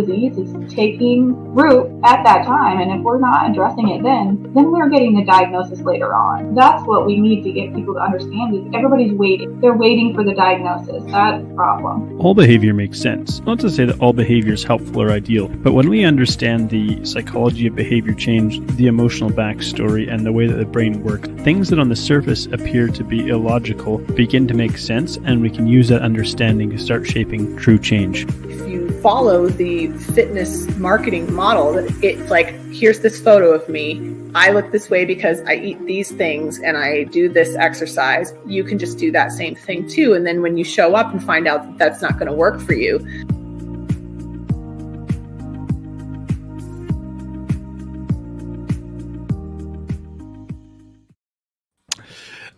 disease is taking root at that time. And if we're not addressing it then we're getting the diagnosis later on. That's what we need to get people to understand is everybody's waiting. They're waiting for the diagnosis. That's the problem. All behavior makes sense. Not to say that all behavior is helpful or ideal, but when we understand the psychology of behavior change, the emotional backstory, and the way that the brain works, things that on the surface appear to be illogical begin to make sense, and we can use that understanding to start shaping true change. If you follow the fitness marketing model, it's like, here's this photo of me. I look this way because I eat these things and I do this exercise. You can just do that same thing too. And then when you show up and find out that that's not going to work for you,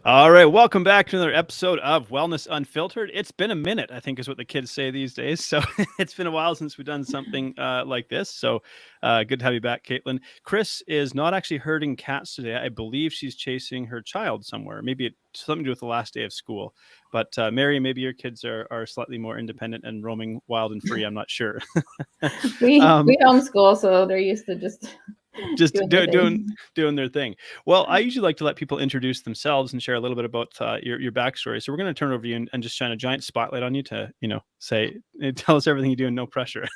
All right, welcome back to another episode of Wellness Unfiltered. It's been a minute, I think is what the kids say these days. So it's been a while since we've done something like this. So good to have you back, Caitlin. Chris is not actually herding cats today. I believe she's chasing her child somewhere. Maybe it's something to do with the last day of school. But Mary, maybe your kids are slightly more independent and roaming wild and free. I'm not sure. we homeschool, so they're used to just doing their thing. Well, I usually like to let people introduce themselves and share a little bit about your backstory. So we're going to turn it over to you and just shine a giant spotlight on you to, tell us everything you do and no pressure.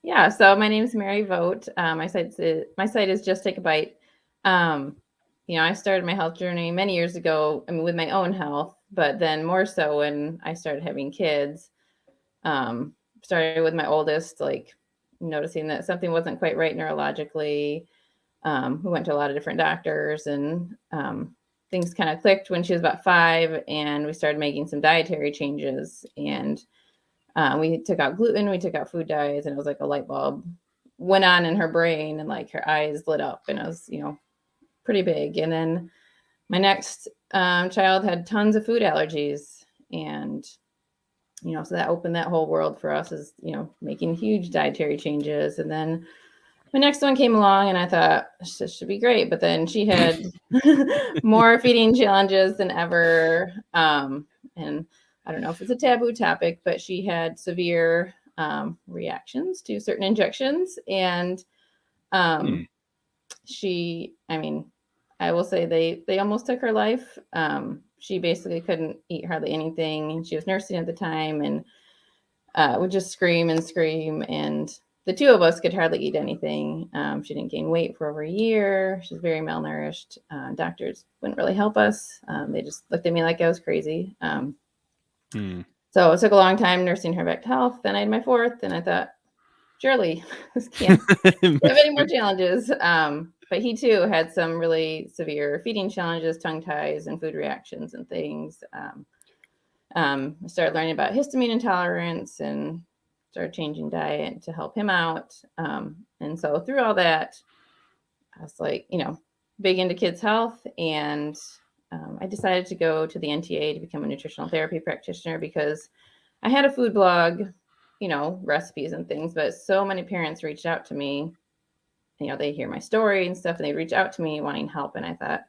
Yeah. So my name is Mary Voogt. My site is Just Take a Bite. I started my health journey many years ago, with my own health, but then more so when I started having kids. Started with my oldest, noticing that something wasn't quite right neurologically. We went to a lot of different doctors, and things kind of clicked when she was about 5, and we started making some dietary changes, and we took out gluten, we took out food dyes, and it was like a light bulb went on in her brain, and her eyes lit up, and it was, pretty big. And then my next child had tons of food allergies, and so that opened that whole world for us, is, making huge dietary changes. And then my next one came along and I thought, this should be great. But then she had more feeding challenges than ever. And I don't know if it's a taboo topic, but she had severe reactions to certain injections. And I will say they almost took her life. She basically couldn't eat hardly anything. She was nursing at the time and would just scream and scream. And the two of us could hardly eat anything. She didn't gain weight for over a year. She was very malnourished. Doctors wouldn't really help us. They just looked at me like I was crazy. So it took a long time nursing her back to health. Then I had my fourth, and I thought, surely this can't have any more challenges. But he too had some really severe feeding challenges, tongue ties, and food reactions and things. I started learning about histamine intolerance and started changing diet to help him out. And so through all that, I was big into kids' health. And I decided to go to the NTA to become a nutritional therapy practitioner because I had a food blog, recipes and things, but so many parents reached out to me. They hear my story and stuff, and they reach out to me wanting help. And I thought,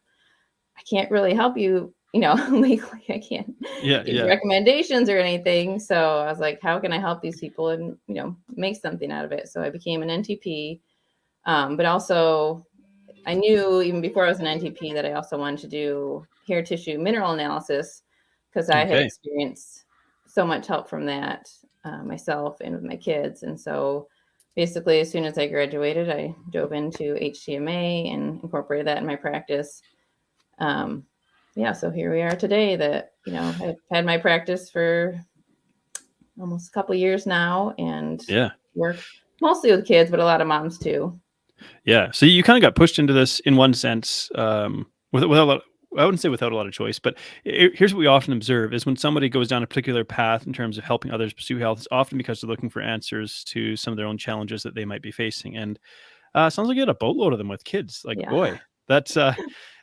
I can't really help you, legally. I can't give recommendations or anything. So I was like, how can I help these people and, make something out of it? So I became an NTP. But also I knew even before I was an NTP that I also wanted to do hair tissue mineral analysis because I had experienced so much help from that myself and with my kids. And so basically, as soon as I graduated, I dove into HTMA and incorporated that in my practice. So here we are today that, I've had my practice for almost a couple of years now and work mostly with kids, but a lot of moms too. Yeah. So you kind of got pushed into this in one sense, without a lot. I wouldn't say without a lot of choice, but here's what we often observe is when somebody goes down a particular path in terms of helping others pursue health, it's often because they're looking for answers to some of their own challenges that they might be facing. And sounds like you had a boatload of them with kids. Boy, that's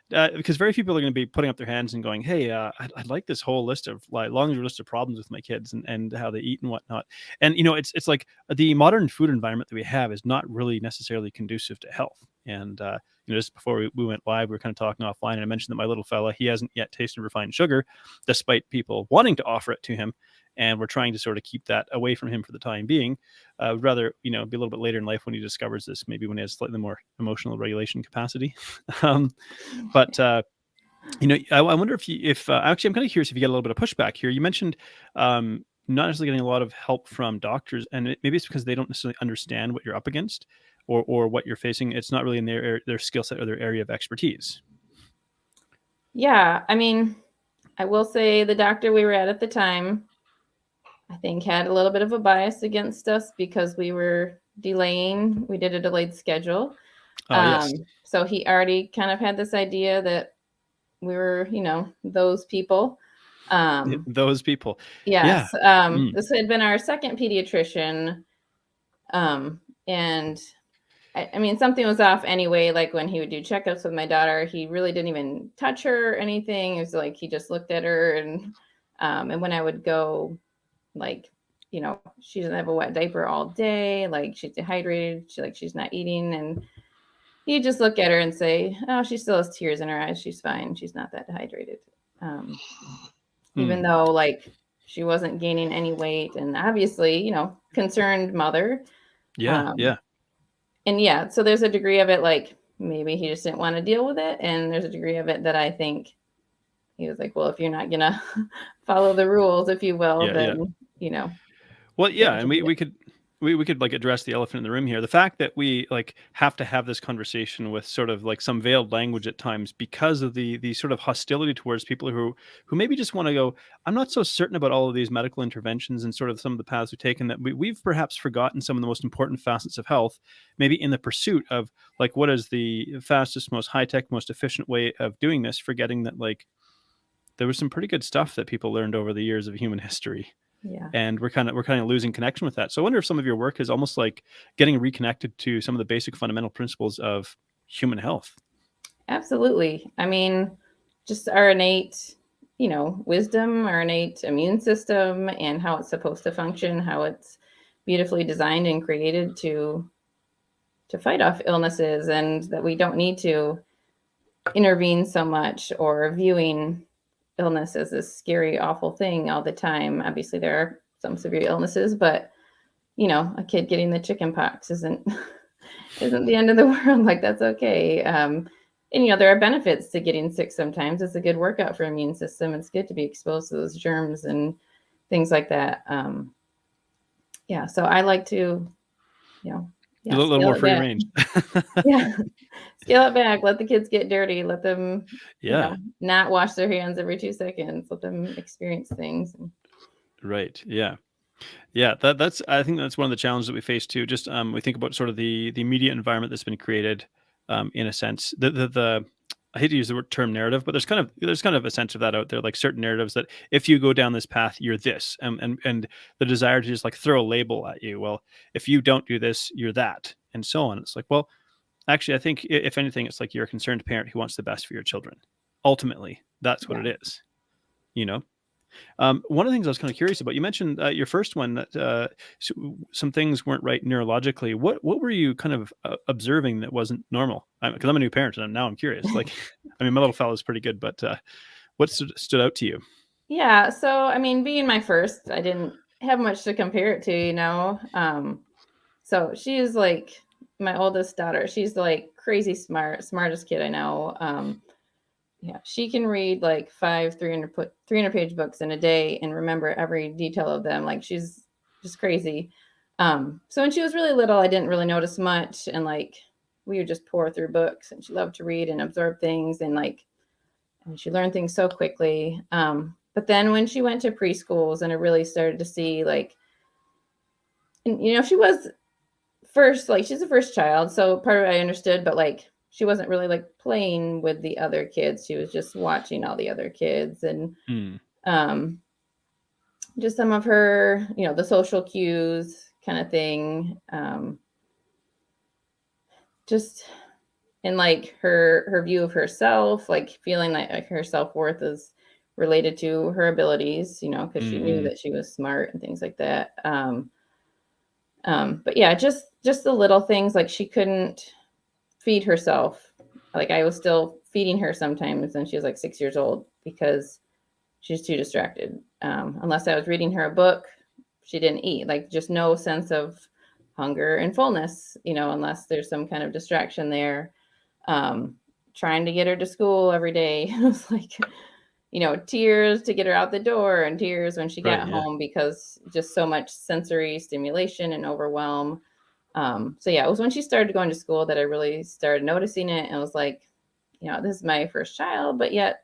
because very few people are going to be putting up their hands and going, hey, I'd like this whole list of laundry list of problems with my kids and how they eat and whatnot. And, it's like the modern food environment that we have is not really necessarily conducive to health. And, just before we went live, we were kind of talking offline, and I mentioned that my little fella, he hasn't yet tasted refined sugar, despite people wanting to offer it to him. and we're trying to sort of keep that away from him for the time being. Would rather, be a little bit later in life when he discovers this, maybe when he has slightly more emotional regulation capacity. But I wonder if actually, I'm kind of curious if you get a little bit of pushback here. You mentioned not necessarily getting a lot of help from doctors, and maybe it's because they don't necessarily understand what you're up against or what you're facing. It's not really in their skill set or their area of expertise. Yeah, I mean, I will say the doctor we were at the time, I think, had a little bit of a bias against us because we were delaying. We did a delayed schedule. Yes. So he already kind of had this idea that we were, those people. Those people. Yes. Yeah. This had been our second pediatrician. And I mean, something was off anyway. Like when he would do checkups with my daughter, he really didn't even touch her or anything. It was like he just looked at her, and when I would go, like, she doesn't have a wet diaper all day, like she's dehydrated, she's not eating, and he'd just look at her and say, "Oh, she still has tears in her eyes. She's fine. She's not that dehydrated." Even though like she wasn't gaining any weight, and obviously, concerned mother. Yeah. And yeah, so there's a degree of it, like maybe he just didn't want to deal with it. And there's a degree of it that I think he was like, well, if you're not going to follow the rules, if you will, then. Well, yeah. And we could like address the elephant in the room here. The fact that we like have to have this conversation with sort of like some veiled language at times because of the sort of hostility towards people who maybe just want to go, I'm not so certain about all of these medical interventions and sort of some of the paths we've taken, that we've perhaps forgotten some of the most important facets of health, maybe in the pursuit of like, what is the fastest, most high-tech, most efficient way of doing this, forgetting that like there was some pretty good stuff that people learned over the years of human history. Yeah. And we're kind of losing connection with that. So I wonder if some of your work is almost like getting reconnected to some of the basic fundamental principles of human health. Absolutely. I mean, just our innate, wisdom, our innate immune system, and how it's supposed to function, how it's beautifully designed and created to fight off illnesses, and that we don't need to intervene so much or viewing illness as this scary, awful thing all the time. Obviously, there are some severe illnesses, but a kid getting the chicken pox isn't the end of the world. Like, that's okay. And there are benefits to getting sick sometimes. It's a good workout for immune system. It's good to be exposed to those germs and things like that. So I like to, a little more free range. Yeah. Scale it back. Let the kids get dirty. Let them, not wash their hands every 2 seconds. Let them experience things. Right. Yeah. Yeah. I think that's one of the challenges that we face too. Just we think about sort of the media environment that's been created, in a sense. I hate to use the term narrative, but there's kind of a sense of that out there, like certain narratives that if you go down this path, you're this, and the desire to just like throw a label at you. Well, if you don't do this, you're that, and so on. It's like, well, actually, I think if anything, it's like you're a concerned parent who wants the best for your children. Ultimately, that's what it is. One of the things I was kind of curious about, you mentioned your first one that some things weren't right neurologically. What were you kind of observing that wasn't normal? Because I'm a new parent and now I'm curious. Like, I mean, my little fellow is pretty good, but what stood out to you? Yeah. So, I mean, being my first, I didn't have much to compare it to, so she is like my oldest daughter. She's like crazy smartest kid I know. She can read like 300-page books in a day and remember every detail of them. Like, she's just crazy. So when she was really little, I didn't really notice much. And like, we would just pour through books, and she loved to read and absorb things. And she learned things so quickly. But then when she went to preschools, and I really started to see like, and she was first, like, she's the first child. So part of it I understood, but like, she wasn't really like playing with the other kids. She was just watching all the other kids, and just some of her, the social cues kind of thing. Just in like her view of herself, like feeling like her self-worth is related to her abilities, because she knew that she was smart and things like that. But yeah, just the little things, like she couldn't feed herself. Like, I was still feeding her sometimes when she was like 6 years old, because she's too distracted. Unless I was reading her a book, she didn't eat. Like just no sense of hunger and fullness, unless there's some kind of distraction there. Trying to get her to school every day. It was like, tears to get her out the door and tears when she got home because just so much sensory stimulation and overwhelm. So yeah, it was when she started going to school that I really started noticing it. And I was like, this is my first child, but yet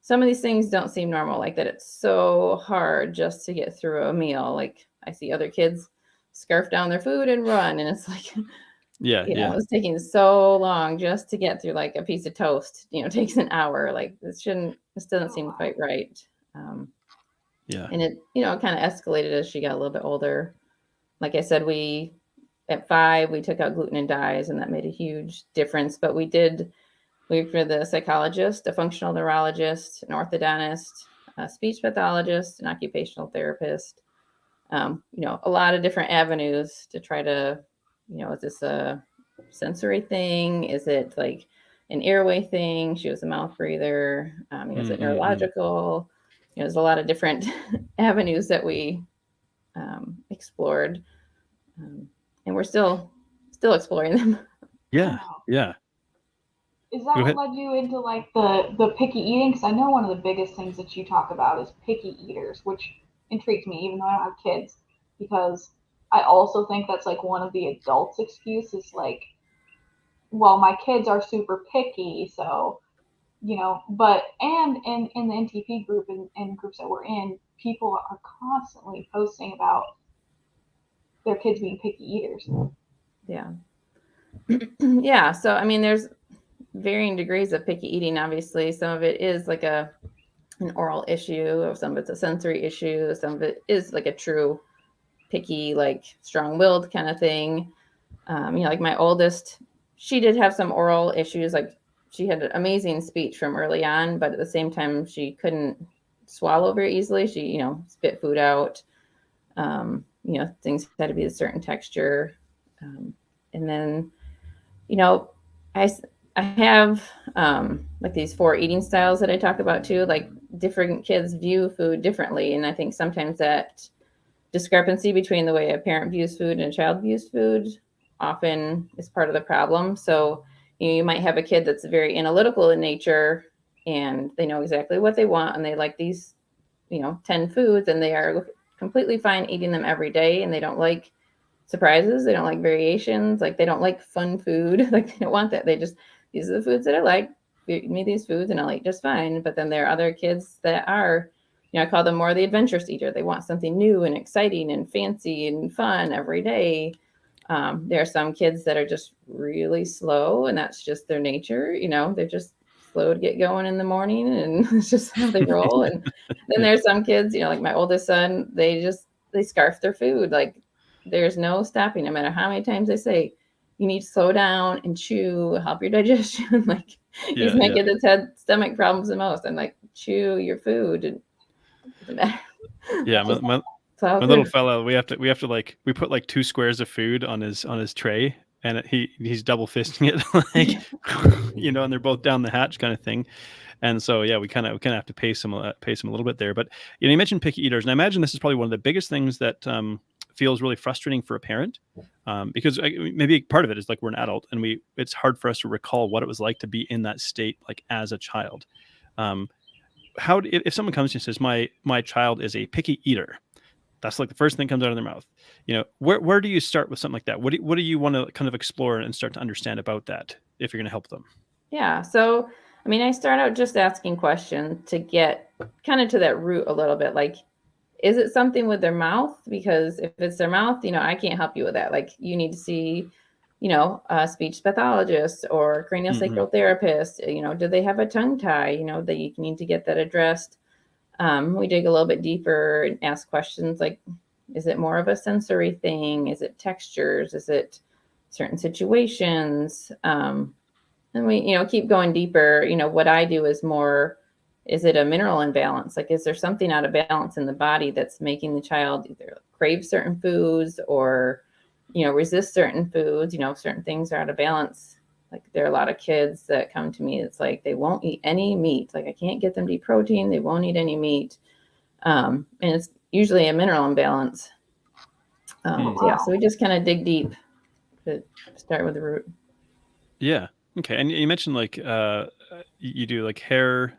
some of these things don't seem normal, like that it's so hard just to get through a meal. Like I see other kids scarf down their food and run. And it's like, it was taking so long just to get through like a piece of toast, takes an hour. Like this doesn't seem quite right. And it, kind of escalated as she got a little bit older. Like I said, at 5, we took out gluten and dyes, and that made a huge difference. But we went for the psychologist, a functional neurologist, an orthodontist, a speech pathologist, an occupational therapist, a lot of different avenues to try to, is this a sensory thing? Is it like an airway thing? She was a mouth breather. Is it neurological? There's a lot of different avenues that we explored. And we're still exploring them. Yeah. Is that what led you into like the picky eating? Because I know one of the biggest things that you talk about is picky eaters, which intrigues me, even though I don't have kids, because I also think that's like one of the adults' excuses, like, well, my kids are super picky, so, but, and in the NTP group and groups that we're in, people are constantly posting about their kids being picky eaters. Yeah. Yeah. So, there's varying degrees of picky eating. Obviously, some of it is like an oral issue, or some of it's a sensory issue. Some of it is like a true picky, like strong-willed kind of thing. Like my oldest, she did have some oral issues. Like she had an amazing speech from early on, but at the same time, she couldn't swallow very easily. She, spit food out. Things had to be a certain texture. And then, I have like these 4 eating styles that I talk about too. Like different kids view food differently. And I think sometimes that discrepancy between the way a parent views food and a child views food often is part of the problem. So you might have a kid that's very analytical in nature and they know exactly what they want and they like these, 10 foods and they are completely fine eating them every day and they don't like surprises. They don't like variations. Like they don't like fun food. Like they don't want that. These are the foods that I like. Feed me these foods and I'll eat just fine. But then there are other kids that are, I call them more the adventurous eater. They want something new and exciting and fancy and fun every day. There are some kids that are just really slow and that's just their nature. They're just slow to get going in the morning and it's just how they roll. And then there's some kids, like my oldest son, they scarf their food. Like there's no stopping, no matter how many times they say, you need to slow down and chew, help your digestion. Like he's my kid that's had stomach problems the most. I'm like, chew your food. And it doesn't matter. Yeah, my little fella, we put like 2 squares of food on his tray, and he's double fisting it, like and they're both down the hatch kind of thing. And so we kind of have to pace him a little bit there. But you mentioned picky eaters, and I imagine this is probably one of the biggest things that feels really frustrating for a parent, because maybe part of it is like we're an adult and it's hard for us to recall what it was like to be in that state, like as a child. If someone comes to you and says my child is a picky eater, that's like the first thing comes out of their mouth. Where do you start with something like that? What do you want to kind of explore and start to understand about that if you're going to help them? Yeah. So, I start out just asking questions to get kind of to that root a little bit. Like, is it something with their mouth? Because if it's their mouth, I can't help you with that. Like you need to see, a speech pathologist or craniosacral therapist. Do they have a tongue tie? That you need to get that addressed. We dig a little bit deeper and ask questions like, is it more of a sensory thing? Is it textures? Is it certain situations? And we, keep going deeper. What I do is more, is it a mineral imbalance? Like, is there something out of balance in the body that's making the child either crave certain foods or, resist certain foods? Certain things are out of balance Like there are a lot of kids that come to me. It's like they won't eat any meat. Like I can't get them to eat protein. They won't eat any meat. And it's usually a mineral imbalance. So we just kind of dig deep to start with the root. Yeah. Okay. And you mentioned like you do like hair,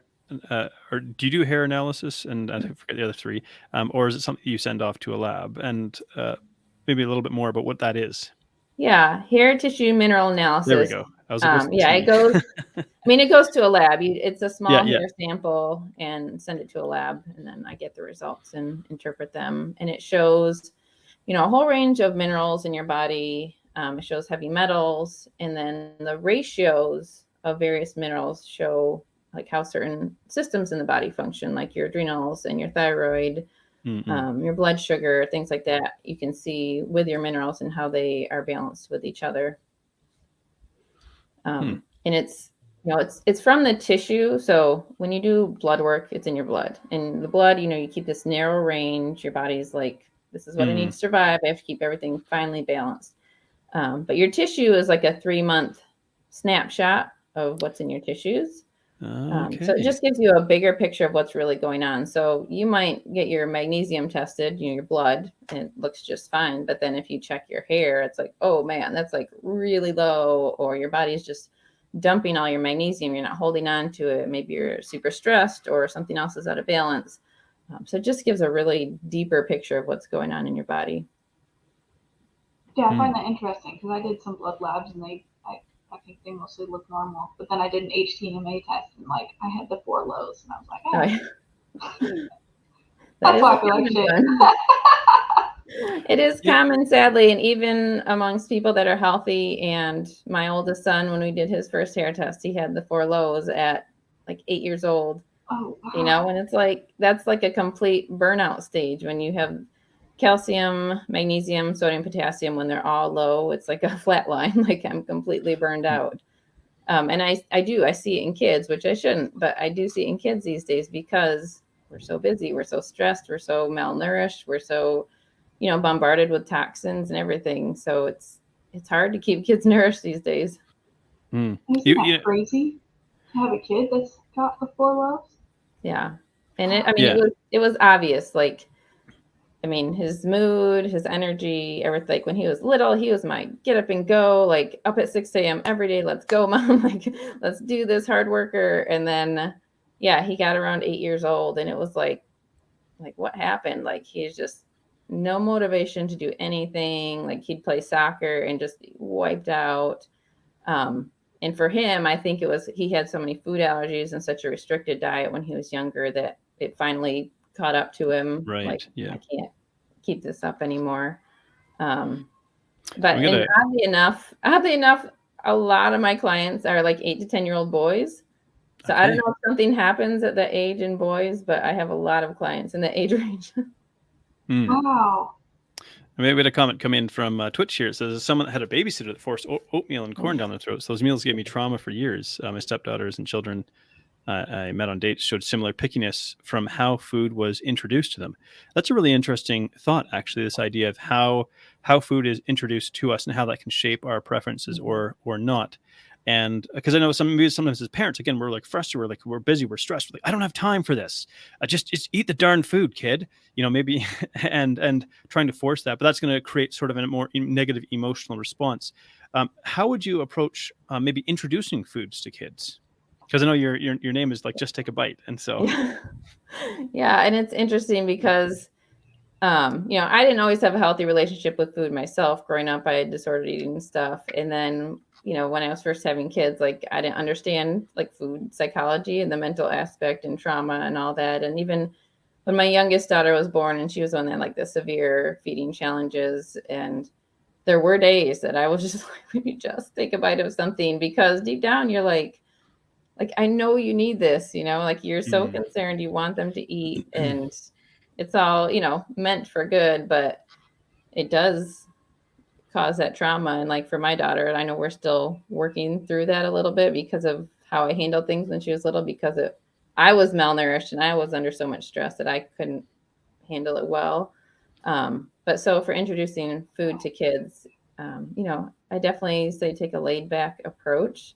or do you do hair analysis? And I forget the other three, or is it something you send off to a lab? And maybe a little bit more about what that is. Yeah, hair tissue mineral analysis. There we go. I was it goes. I mean, it goes to a lab. It's a small hair sample, and send it to a lab, and then I get the results and interpret them. And it shows, a whole range of minerals in your body. It shows heavy metals, and then the ratios of various minerals show like how certain systems in the body function, like your adrenals and your thyroid. Your blood sugar, things like that, you can see with your minerals and how they are balanced with each other. And it's from the tissue. So when you do blood work, it's in your blood. And the blood, you keep this narrow range. Your body's like, this is what I need to survive. I have to keep everything finely balanced. But your tissue is like a 3-month snapshot of what's in your tissues. So it just gives you a bigger picture of what's really going on. So you might get your magnesium tested, your blood, and it looks just fine. But then if you check your hair, it's like, oh man, that's like really low, or your body's just dumping all your magnesium. You're not holding on to it. Maybe you're super stressed or something else is out of balance. So it just gives a really deeper picture of what's going on in your body. Yeah, I find that interesting because I did some blood labs and I think they mostly look normal. But then I did an HTMA test and like I had the 4 lows and I was like, that's why I feel like shit. It is common, sadly, and even amongst people that are healthy. And my oldest son, when we did his first hair test, he had the 4 lows at like 8 years old. Oh, wow. And it's like, that's like a complete burnout stage when you have calcium, magnesium, sodium, potassium, when they're all low, it's like a flat line, like I'm completely burned out. And I see it in kids, which I shouldn't, but I do see it in kids these days because we're so busy, we're so stressed, we're so malnourished, we're so, bombarded with toxins and everything. So it's hard to keep kids nourished these days. Isn't that crazy to have a kid that's got the 4 lows? Yeah. And it was obvious, like, I mean, his mood, his energy, everything. Like when he was little, he was my get up and go, like up at 6 a.m. every day. Let's go, Mom. Like, let's do this, hard worker. And then, he got around 8 years old and it was like what happened? Like he's just no motivation to do anything. Like he'd play soccer and just be wiped out. And for him, I think it was, he had so many food allergies and such a restricted diet when he was younger that it finally caught up to him. Right. Like, I can't keep this up anymore. But oddly enough, a lot of my clients are like 8 to 10-year-old boys. So I don't know if something happens at the age in boys, but I have a lot of clients in the age range. Wow. Maybe we had a comment come in from Twitch here. It says, someone that had a babysitter that forced oatmeal and corn down their throats. Those meals gave me trauma for years. My stepdaughters and children I met on dates showed similar pickiness from how food was introduced to them. That's a really interesting thought, actually, this idea of how food is introduced to us and how that can shape our preferences or not. And because I know sometimes as parents, again, we're like frustrated, we're busy, we're stressed. We're like, I don't have time for this. Just eat the darn food, kid. Maybe and trying to force that, but that's going to create sort of a more negative emotional response. How would you approach maybe introducing foods to kids? Because I know your name is like Just Take a Bite, and so and it's interesting because I didn't always have a healthy relationship with food myself. Growing up, I had disordered eating stuff, and then when I was first having kids, like I didn't understand like food psychology and the mental aspect and trauma and all that. And even when my youngest daughter was born, and she was on that like the severe feeding challenges, and there were days that I was just like, maybe just take a bite of something, because deep down you're like I know you need this, like you're so concerned, you want them to eat, and it's all, meant for good, but it does cause that trauma. And like for my daughter, and I know we're still working through that a little bit because of how I handled things when she was little, because I was malnourished and I was under so much stress that I couldn't handle it well. But so for introducing food to kids, I definitely say take a laid back approach.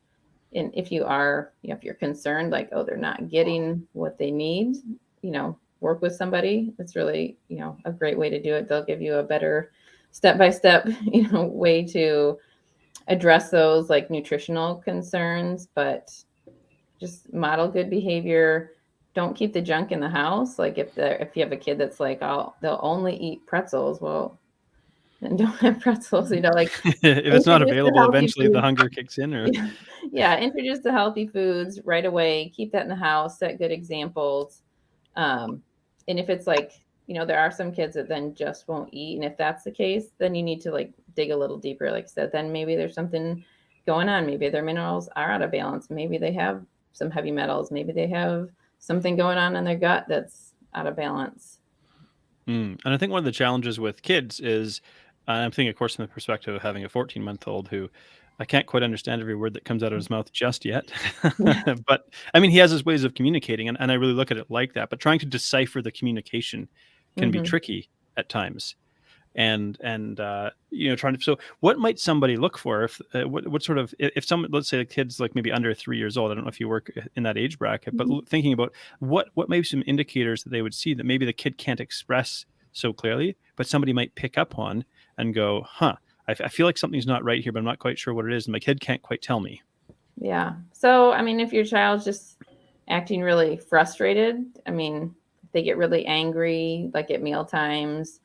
And if you're concerned, like, oh, they're not getting what they need, work with somebody. It's really, a great way to do it. They'll give you a better step-by-step, way to address those like nutritional concerns, but just model good behavior. Don't keep the junk in the house. Like if you have a kid that's like, they'll only eat pretzels, well, then don't have pretzels, like if it's not available, eventually the foods. hunger kicks in. Or yeah, introduce the healthy foods right away. Keep that in the house. Set good examples. And if it's like, there are some kids that then just won't eat, and if that's the case, then you need to like dig a little deeper. Like I said, then maybe there's something going on. Maybe their minerals are out of balance. Maybe they have some heavy metals. Maybe they have something going on in their gut that's out of balance. And I think one of the challenges with kids is, I'm thinking, of course, from the perspective of having a 14-month-old who I can't quite understand every word that comes out of his mouth just yet. But I mean, he has his ways of communicating, and I really look at it like that. But trying to decipher the communication can be tricky at times. And trying to, so what might somebody look for if what sort of, if someone, let's say a kid's like maybe under 3 years old, I don't know if you work in that age bracket, but thinking about what may be some indicators that they would see that maybe the kid can't express so clearly, but somebody might pick up on and go, I feel like something's not right here, but I'm not quite sure what it is, and my kid can't quite tell me. Yeah. So I mean, if your child's just acting really frustrated, I mean, if they get really angry, like at meal times,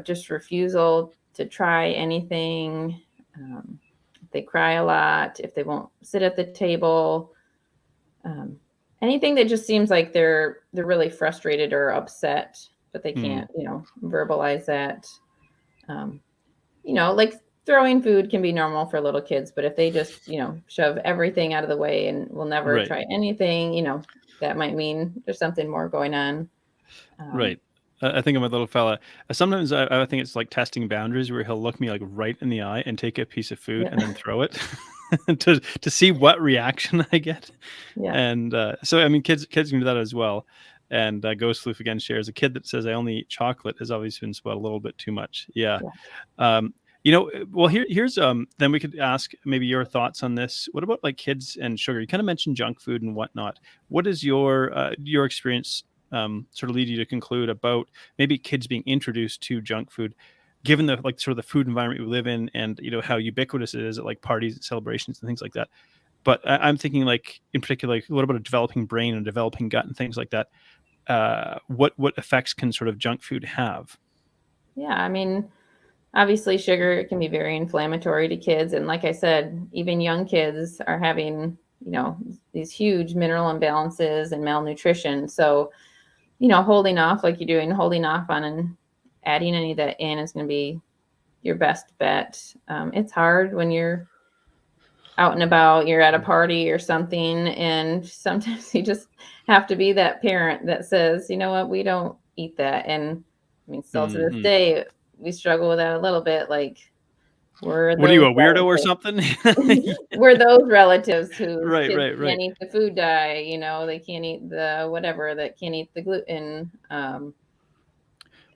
just refusal to try anything. If they cry a lot, if they won't sit at the table, anything that just seems like they're really frustrated or upset, but they can't, verbalize that. Like throwing food can be normal for little kids, but if they just, shove everything out of the way and will never try anything, that might mean there's something more going on. Right. I think of my little fella. Sometimes I think it's like testing boundaries, where he'll look me like right in the eye and take a piece of food and then throw it to see what reaction I get. Yeah. And so, I mean, kids can do that as well. And Ghost Floof again shares, a kid that says, I only eat chocolate has always been spoiled a little bit too much. Yeah. Well, here's then we could ask maybe your thoughts on this. What about like kids and sugar? You kind of mentioned junk food and whatnot. What is your experience sort of lead you to conclude about maybe kids being introduced to junk food, given the like sort of the food environment we live in, and how ubiquitous it is at like parties and celebrations and things like that? But I'm thinking, like, in particular, like, what about a developing brain and developing gut and things like that? What effects can sort of junk food have? Yeah, I mean, obviously sugar can be very inflammatory to kids, and like I said, even young kids are having these huge mineral imbalances and malnutrition. So holding off on and adding any of that in is going to be your best bet. It's hard when you're out and about, you're at a party or something, and sometimes you just have to be that parent that says, you know what, we don't eat that. And I mean, still to this day, we struggle with that a little bit. Like, what are you, a weirdo or something? We're those relatives who right. can't eat the food dye, they can't eat the whatever, that can't eat the gluten. And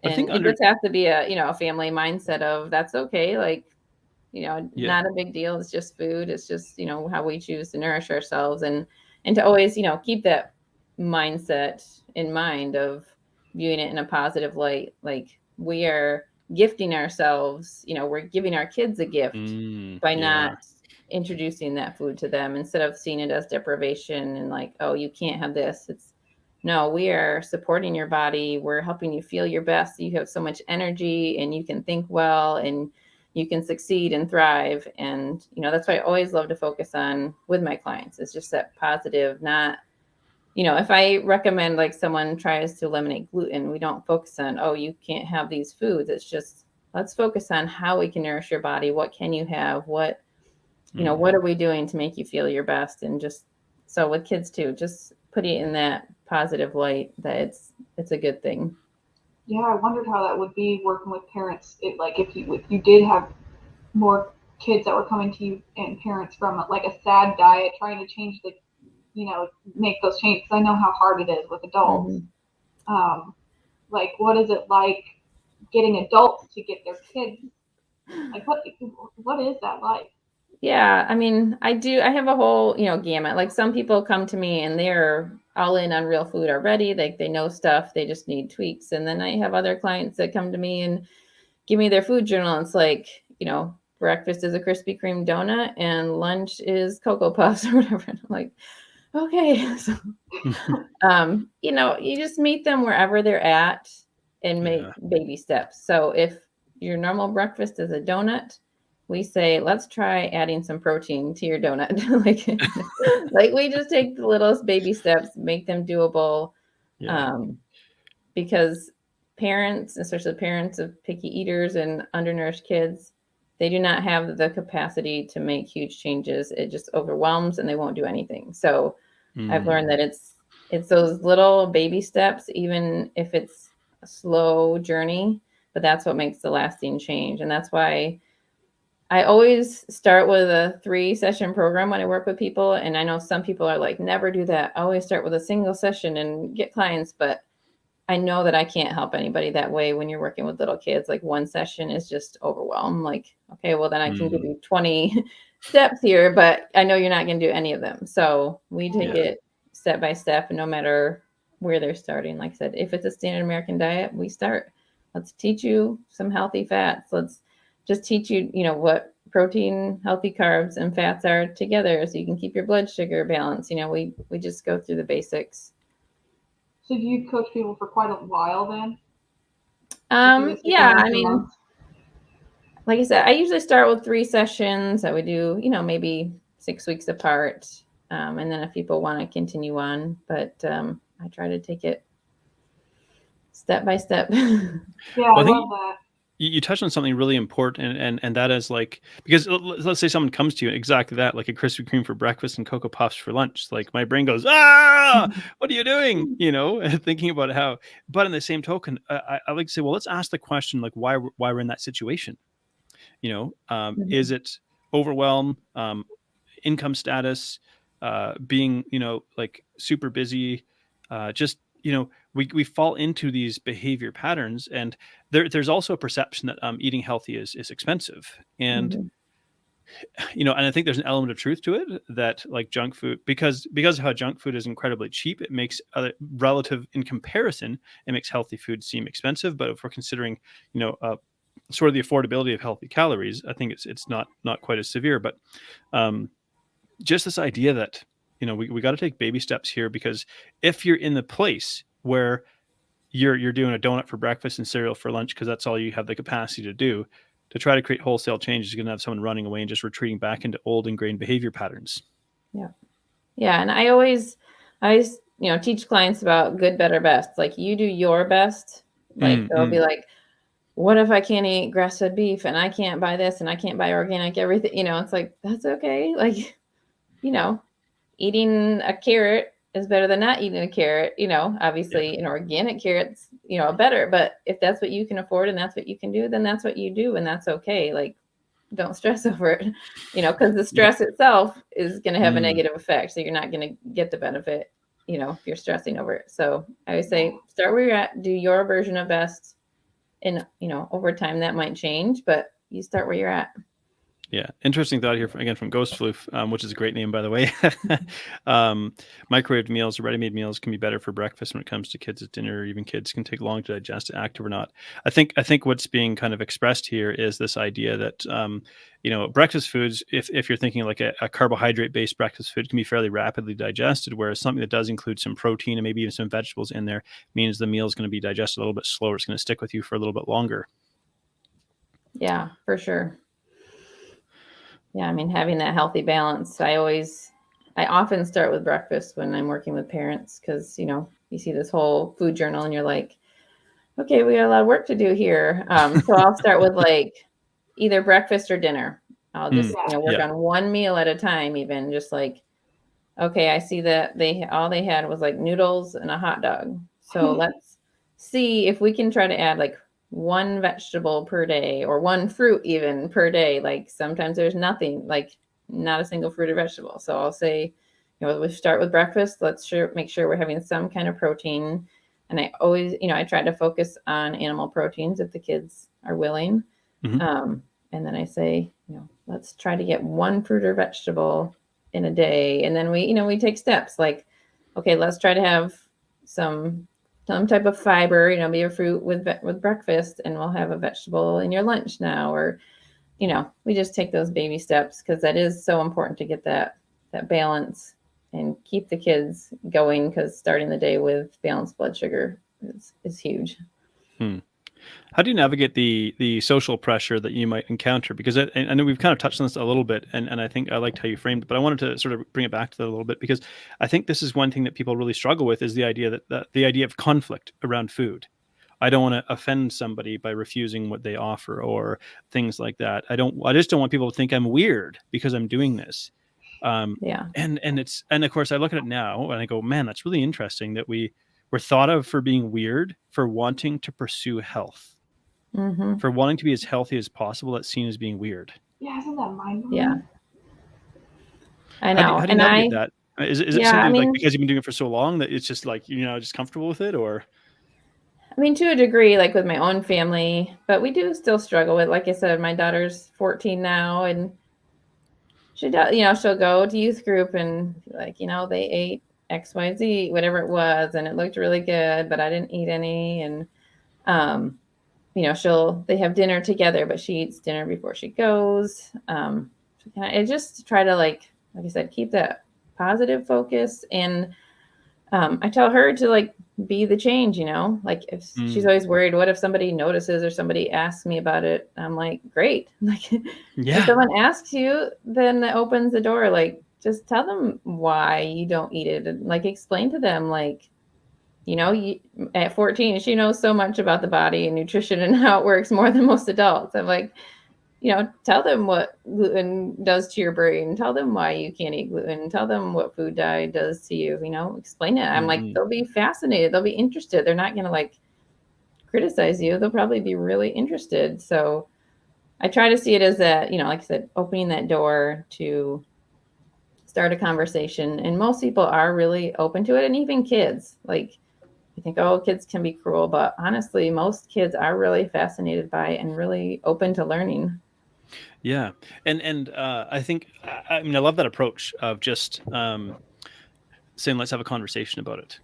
it just has to be a family mindset of that's okay. Like, not a big deal. It's just food. It's just, how we choose to nourish ourselves, and to always, keep that mindset in mind of viewing it in a positive light. Like, we are gifting ourselves, we're giving our kids a gift by not introducing that food to them, instead of seeing it as deprivation and like, oh, you can't have this. No, we are supporting your body. We're helping you feel your best. You have so much energy and you can think well and you can succeed and thrive. And, that's why I always love to focus on with my clients. It's just that positive, not, if I recommend like someone tries to eliminate gluten, we don't focus on, oh, you can't have these foods. It's just, let's focus on how we can nourish your body. What can you have? What, what are we doing to make you feel your best? And just, so with kids too, just put it in that positive light that it's a good thing. Yeah, I wondered how that would be working with parents. If you did have more kids that were coming to you and parents from like a sad diet, trying to change make those changes. I know how hard it is with adults. What is it like getting adults to get their kids Like what is that like? Yeah, I mean, I have a whole, gamut. Like some people come to me and they're all in on real food already. Like they know stuff, they just need tweaks. And then I have other clients that come to me and give me their food journal. It's like, breakfast is a Krispy Kreme donut and lunch is Cocoa Puffs or whatever. And I'm like, okay. So, you just meet them wherever they're at and make baby steps. So if your normal breakfast is a donut, we say, let's try adding some protein to your donut. like we just take the littlest baby steps, make them doable. Because parents, especially parents of picky eaters and undernourished kids, they do not have the capacity to make huge changes. It just overwhelms and they won't do anything. So I've learned that it's those little baby steps, even if it's a slow journey, but that's what makes the lasting change. And that's why I always start with a 3-session program when I work with people. And I know some people are like, never do that. I always start with a single session and get clients, but I know that I can't help anybody that way when you're working with little kids. Like one session is just overwhelm. Like, okay, well then I can give you 20 steps here, but I know you're not going to do any of them. So we take it step by step, and no matter where they're starting. Like I said, if it's a standard American diet, we start. Let's teach you some healthy fats. Let's just teach you, what protein, healthy carbs, and fats are together, so you can keep your blood sugar balanced. We just go through the basics. So do you coach people for quite a while then? Yeah, I mean, like I said, I usually start with 3 sessions that we do, maybe 6 weeks apart. And then if people want to continue on, but I try to take it step by step. Yeah, I love that. You touched on something really important, and that is like, because let's say someone comes to you exactly that, like a Krispy Kreme for breakfast and Cocoa Puffs for lunch. Like my brain goes, what are you doing? Thinking about how, but in the same token, I like to say, well, let's ask the question, like why we're in that situation. Is it overwhelm, income status, being, like super busy, just, we fall into these behavior patterns, and there's also a perception that eating healthy is expensive, and and I think there's an element of truth to it, that like junk food, because of how junk food is incredibly cheap, it makes relative in comparison, it makes healthy food seem expensive. But if we're considering sort of the affordability of healthy calories, I think it's not quite as severe. But just this idea that we got to take baby steps here, because if you're in the place where you're doing a donut for breakfast and cereal for lunch because that's all you have the capacity to do, to try to create wholesale change is going to have someone running away and just retreating back into old ingrained behavior patterns. Yeah, and I always teach clients about good, better, best. Like you do your best. Like they'll be like, what if I can't eat grass-fed beef and I can't buy this and I can't buy organic everything? It's like, that's okay. Like, eating a carrot is better than not eating a carrot. Obviously an organic carrot's, better, but if that's what you can afford and that's what you can do, then that's what you do. And that's okay. Like, don't stress over it, because the stress itself is going to have a negative effect. So you're not going to get the benefit, if you're stressing over it. So I always say, start where you're at, do your version of best. And, over time that might change, but you start where you're at. Yeah. Interesting thought here from Ghost Floof, which is a great name, by the way. Microwaved meals or ready-made meals can be better for breakfast when it comes to kids at dinner, or even kids can take long to digest, active or not. I think what's being kind of expressed here is this idea that, breakfast foods, if you're thinking like a carbohydrate-based breakfast food, can be fairly rapidly digested, whereas something that does include some protein and maybe even some vegetables in there means the meal is going to be digested a little bit slower. It's going to stick with you for a little bit longer. Yeah, for sure. Yeah, I mean, having that healthy balance. I often start with breakfast when I'm working with parents, because, you see this whole food journal and you're like, okay, we got a lot of work to do here. So I'll start with like either breakfast or dinner. I'll just, work on one meal at a time, even just like, okay, I see that all they had was like noodles and a hot dog. So let's see if we can try to add like one vegetable per day or one fruit even per day. Like sometimes there's nothing, like not a single fruit or vegetable. So I'll say, we start with breakfast. Let's make sure we're having some kind of protein. And I always, I try to focus on animal proteins if the kids are willing. And And then I say, let's try to get one fruit or vegetable in a day. And then we take steps like, okay, let's try to have some type of fiber, be a fruit with breakfast, and we'll have a vegetable in your lunch now. Or, we just take those baby steps, because that is so important to get that balance and keep the kids going, because starting the day with balanced blood sugar is huge. How do you navigate the social pressure that you might encounter? Because I know we've kind of touched on this a little bit, and I think I liked how you framed it, but I wanted to sort of bring it back to that a little bit, because I think this is one thing that people really struggle with, is the idea that the idea of conflict around food. I don't want to offend somebody by refusing what they offer or things like that. I just don't want people to think I'm weird because I'm doing this. And of course I look at it now and I go, man, that's really interesting that we're thought of for being weird, for wanting to pursue health. For wanting to be as healthy as possible. That's seen as being weird. Yeah, isn't that mind-blowing? Yeah, I know. How do you navigate that? Is it something like because you've been doing it for so long that it's just like just comfortable with it? Or to a degree, like with my own family, but we do still struggle with, like I said, my daughter's 14 now, and she does, she'll go to youth group and like, they ate XYZ, whatever it was, and it looked really good, but I didn't eat any. And they have dinner together, but she eats dinner before she goes. I just try to, like I said, keep that positive focus. And I tell her to like be the change, like if she's always worried, what if somebody notices or somebody asks me about it? I'm like, great. Like if someone asks you, then that opens the door. Like just tell them why you don't eat it, and like explain to them, like, at 14, she knows so much about the body and nutrition and how it works, more than most adults. I'm like, tell them what gluten does to your brain. Tell them why you can't eat gluten. Tell them what food dye does to you. Explain it. I'm like, they'll be fascinated. They'll be interested. They're not going to like criticize you. They'll probably be really interested. So I try to see it as that, like I said, opening that door to start a conversation. And most people are really open to it. And even kids, like, I think, kids can be cruel, but honestly, most kids are really fascinated by it and really open to learning. Yeah. And I think, I love that approach of just saying, let's have a conversation about it.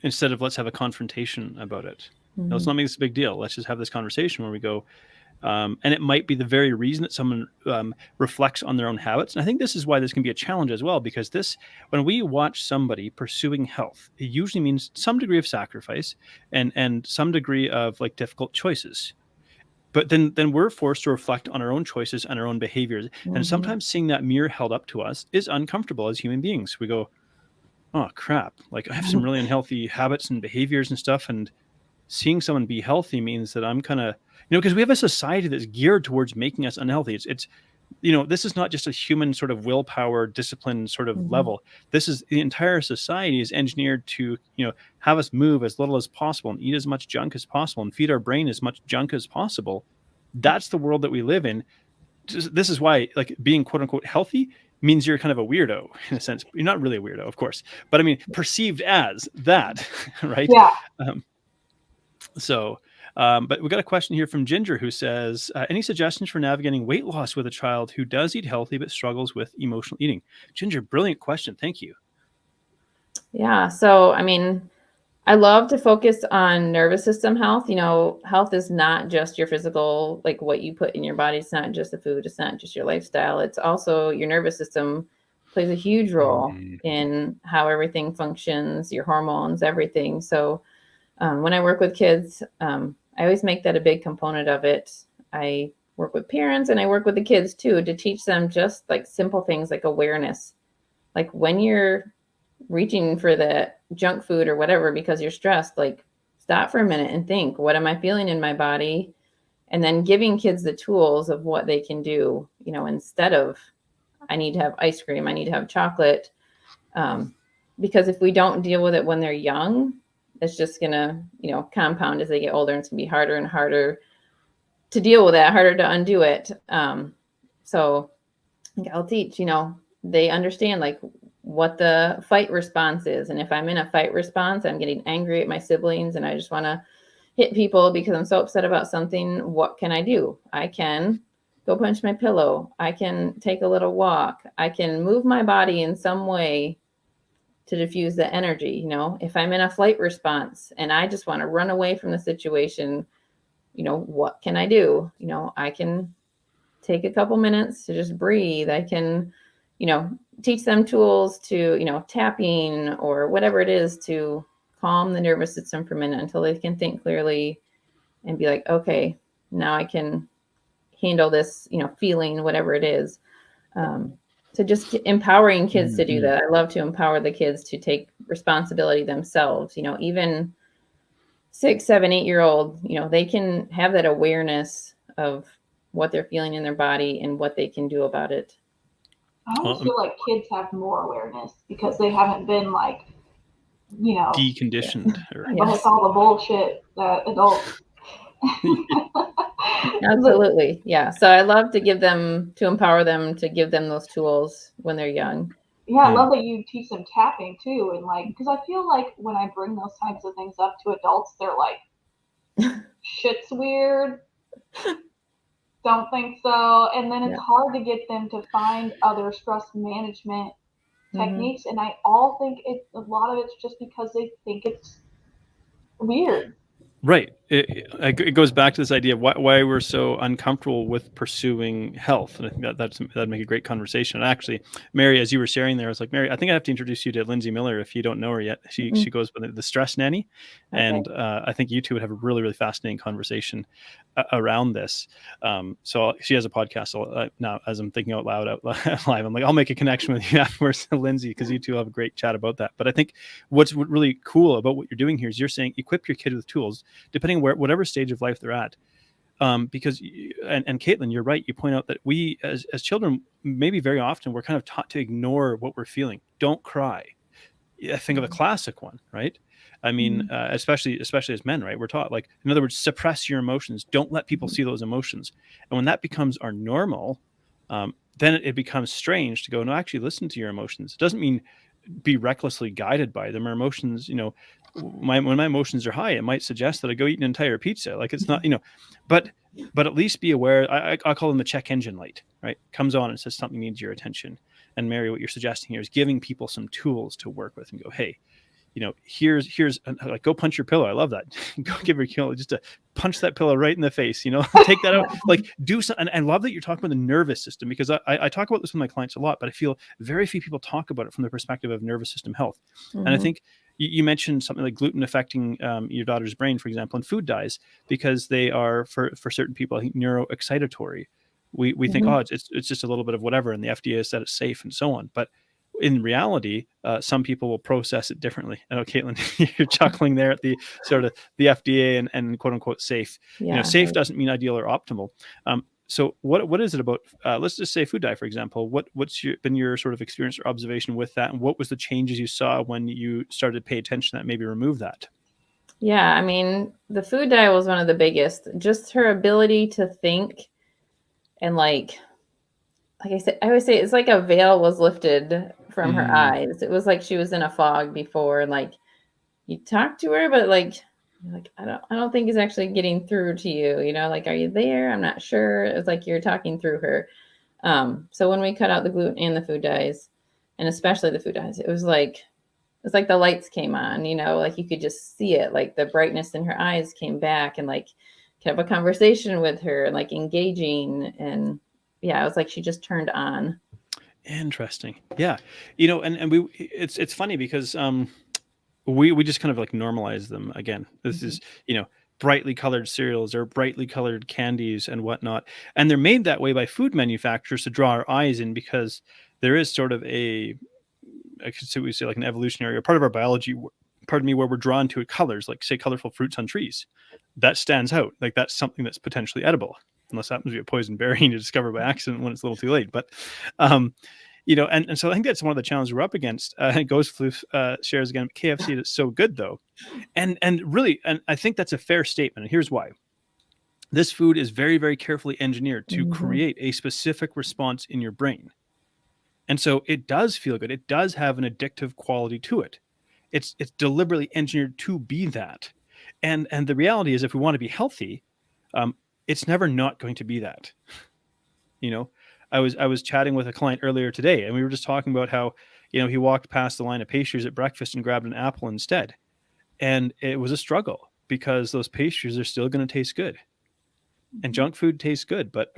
Instead of let's have a confrontation about it. Let's not make this a big deal. Let's just have this conversation where we go, and it might be the very reason that someone reflects on their own habits. And I think this is why this can be a challenge as well, because when we watch somebody pursuing health, it usually means some degree of sacrifice and some degree of like difficult choices. But then we're forced to reflect on our own choices and our own behaviors. And sometimes seeing that mirror held up to us is uncomfortable as human beings. We go, oh crap, like I have some really unhealthy habits and behaviors and stuff. And seeing someone be healthy means that I'm kind of, because we have a society that's geared towards making us unhealthy. It's this is not just a human sort of willpower, discipline sort of level. This is the entire society is engineered to, have us move as little as possible and eat as much junk as possible and feed our brain as much junk as possible. That's the world that we live in. This is why, like, being quote unquote healthy means you're kind of a weirdo in a sense. You're not really a weirdo, of course, but I mean, perceived as that, right? Yeah. But we got a question here from Ginger who says, any suggestions for navigating weight loss with a child who does eat healthy but struggles with emotional eating? Ginger, brilliant question. Thank you. Yeah. So, I love to focus on nervous system health. Health is not just your physical, like what you put in your body. It's not just the food. It's not just your lifestyle. It's also your nervous system plays a huge role in how everything functions, your hormones, everything. So when I work with kids, I always make that a big component of it. I work with parents and I work with the kids too, to teach them just like simple things like awareness. Like when you're reaching for the junk food or whatever because you're stressed, like stop for a minute and think, what am I feeling in my body? And then giving kids the tools of what they can do, instead of I need to have ice cream, I need to have chocolate. Because if we don't deal with it when they're young, it's just going to, compound as they get older, and it's going to be harder and harder to deal with that, harder to undo it. So I'll teach, they understand like what the fight response is. And if I'm in a fight response, I'm getting angry at my siblings and I just want to hit people because I'm so upset about something. What can I do? I can go punch my pillow. I can take a little walk. I can move my body in some way to diffuse the energy. You know, if I'm in a flight response and I just want to run away from the situation, you know, what can I do? You know, I can take a couple minutes to just breathe. I can, you know, teach them tools to, you know, tapping or whatever it is to calm the nervous system for a minute until they can think clearly and be like, okay, now I can handle this, you know, feeling, whatever it is. So just empowering kids to do that. I love to empower the kids to take responsibility themselves. You know, even 6, 7, 8-year-old, you know, they can have that awareness of what they're feeling in their body and what they can do about it. I almost feel like kids have more awareness because they haven't been like, you know, deconditioned with all the bullshit that adults. Absolutely. Yeah. So I love to empower them, to give them those tools when they're young. Yeah, I love that you teach them tapping too. And like, because I feel like when I bring those types of things up to adults, they're like, shit's weird. Don't think so. And then it's hard to get them to find other stress management techniques. And I think a lot of it's just because they think it's weird. Right. It goes back to this idea of why we're so uncomfortable with pursuing health. And I think that'd make a great conversation. And actually, Mary, as you were sharing there, I was like, Mary, I think I have to introduce you to Lindsay Miller if you don't know her yet. She goes by the Stress Nanny. Okay. And I think you two would have a really, really fascinating conversation around this. So she has a podcast. Now, as I'm thinking out loud live, I'm like, I'll make a connection with you afterwards to Lindsay, because you two have a great chat about that. But I think what's really cool about what you're doing here is you're saying equip your kid with tools, depending whatever stage of life they're at. Because, and Caitlin, you're right. You point out that we as children, maybe very often, we're kind of taught to ignore what we're feeling. Don't cry. I think of a classic one, right? I mean, especially as men, right? We're taught, like, in other words, suppress your emotions. Don't let people see those emotions. And when that becomes our normal, then it becomes strange to go, no, actually listen to your emotions. It doesn't mean be recklessly guided by them. Our emotions, you know, when my emotions are high, it might suggest that I go eat an entire pizza. Like, it's not, you know, but at least be aware. I call them the check engine light, right? Comes on and says something needs your attention. And Mary, what you're suggesting here is giving people some tools to work with and go, hey, you know, here's like, go punch your pillow. I love that. Go give her, you know, just to punch that pillow right in the face, you know, take that out, like do something. And I love that you're talking about the nervous system, because I talk about this with my clients a lot, but I feel very few people talk about it from the perspective of nervous system health. And I think you mentioned something like gluten affecting your daughter's brain, for example, and food dyes, because they are for certain people, I think, neuroexcitatory. We think, oh, it's just a little bit of whatever, and the FDA has said it's safe and so on. But in reality, some people will process it differently. I know, Caitlin, you're chuckling there at the sort of the FDA and quote unquote safe. Yeah, you know, safe doesn't mean ideal or optimal. So what is it about? Let's just say food dye, for example. What's been your sort of experience or observation with that, and what was the changes you saw when you started to pay attention that maybe remove that? Yeah, I mean, the food dye was one of the biggest. Just her ability to think, and like I said, I always say it's like a veil was lifted from her eyes. It was like she was in a fog before, and like you talk to her, but like I don't think it's actually getting through to you. You know, like, are you there? I'm not sure. It's like you're talking through her. So when we cut out the gluten and the food dyes, and especially the food dyes, it's like the lights came on. You know, like you could just see it. Like the brightness in her eyes came back, and like have a conversation with her, and like engaging. And yeah, it was like she just turned on. Interesting. Yeah. You know, and it's funny because we just kind of like normalize them again. This is, you know, brightly colored cereals or brightly colored candies and whatnot. And they're made that way by food manufacturers to draw our eyes in, because there is sort of I could say, we say like an evolutionary or part of our biology, where we're drawn to colors, like say colorful fruits on trees. That stands out. Like that's something that's potentially edible, unless that happens to be a poison berry and you discover by accident when it's a little too late. But, you know, and so I think that's one of the challenges we're up against. Ghost Floof shares again, KFC is so good though. And really, and I think that's a fair statement. And here's why. This food is very, very carefully engineered to create a specific response in your brain. And so it does feel good. It does have an addictive quality to it. It's deliberately engineered to be that. And the reality is, if we want to be healthy, it's never not going to be that. I was chatting with a client earlier today, and we were just talking about how, he walked past the line of pastries at breakfast and grabbed an apple instead. And it was a struggle because those pastries are still going to taste good. And junk food tastes good, but